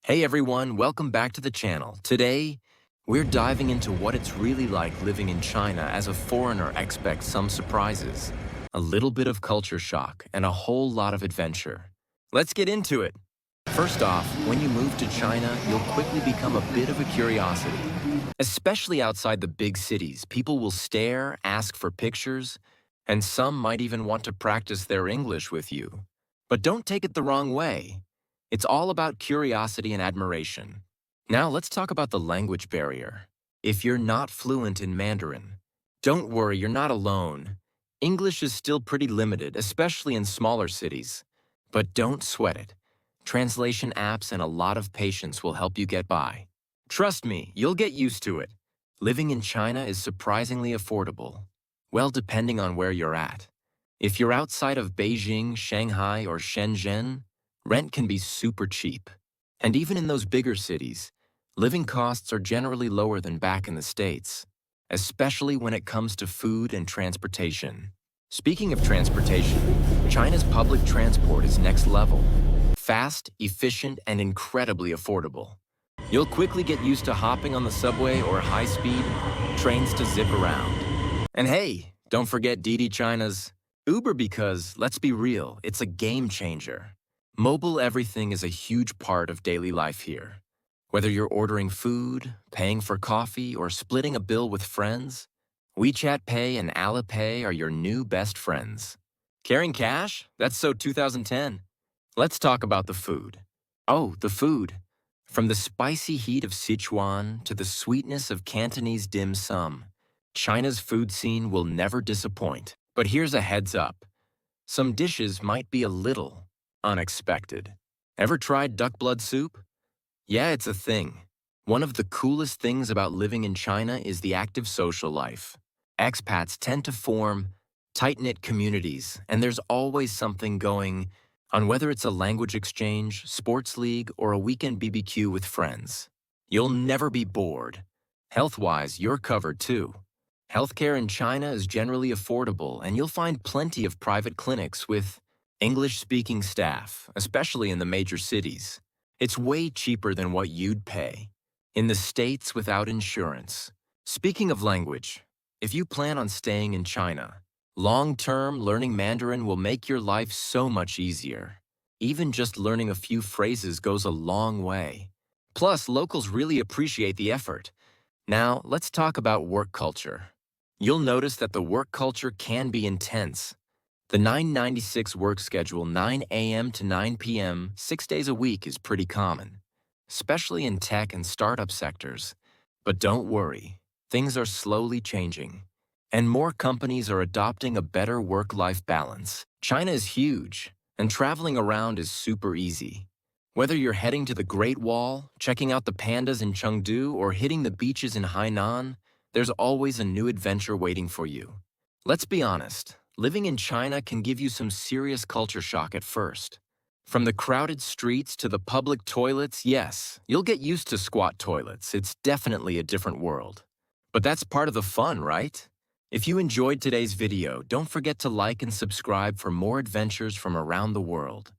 Hey everyone, welcome back to the channel. Today, we're diving into what it's really like living in China as a foreigner. Expect some surprises, a little bit of culture shock, and a whole lot of adventure. Let's get into it. First off, when you move to China, you'll quickly become a bit of a curiosity. Especially outside the big cities, people will stare, ask for pictures, and some might even want to practice their English with you. But don't take it the wrong way. It's all about curiosity and admiration. Now let's talk about the language barrier. If you're not fluent in Mandarin, don't worry, you're not alone. English is still pretty limited, especially in smaller cities. But don't sweat it. Translation apps and a lot of patience will help you get by. Trust me, you'll get used to it. Living in China is surprisingly affordable. Well, depending on where you're at. If you're outside of Beijing, Shanghai, or Shenzhen, rent can be super cheap. And even in those bigger cities, living costs are generally lower than back in the States, especially when it comes to food and transportation. Speaking of transportation, China's public transport is next level. Fast, efficient, and incredibly affordable. You'll quickly get used to hopping on the subway or high-speed trains to zip around. And hey, don't forget Didi China's Uber because, let's be real, it's a game changer. Mobile everything is a huge part of daily life here. Whether you're ordering food, paying for coffee, or splitting a bill with friends, WeChat Pay and Alipay are your new best friends. Carrying cash? That's so 2010. Let's talk about the food. Oh, the food. From the spicy heat of Sichuan to the sweetness of Cantonese dim sum, China's food scene will never disappoint. But here's a heads up. Some dishes might be a little unexpected. Ever tried duck blood soup? Yeah, it's a thing. One of the coolest things about living in China is the active social life. Expats tend to form tight-knit communities, and there's always something going on, whether it's a language exchange, sports league, or a weekend BBQ with friends. You'll never be bored. Health-wise, you're covered too. Healthcare in China is generally affordable, and you'll find plenty of private clinics with English-speaking staff, especially in the major cities. It's way cheaper than what you'd pay in the States without insurance. Speaking of language, if you plan on staying in China, long-term learning Mandarin will make your life so much easier. Even just learning a few phrases goes a long way. Plus, locals really appreciate the effort. Now, let's talk about work culture. You'll notice that the work culture can be intense. The 996 work schedule, 9 a.m. to 9 p.m., 6 days a week, is pretty common, especially in tech and startup sectors. But don't worry, things are slowly changing, and more companies are adopting a better work-life balance. China is huge, and traveling around is super easy. Whether you're heading to the Great Wall, checking out the pandas in Chengdu, or hitting the beaches in Hainan, there's always a new adventure waiting for you. Let's be honest. Living in China can give you some serious culture shock at first. From the crowded streets to the public toilets, yes, you'll get used to squat toilets. It's definitely a different world. But that's part of the fun, right? If you enjoyed today's video, don't forget to like and subscribe for more adventures from around the world.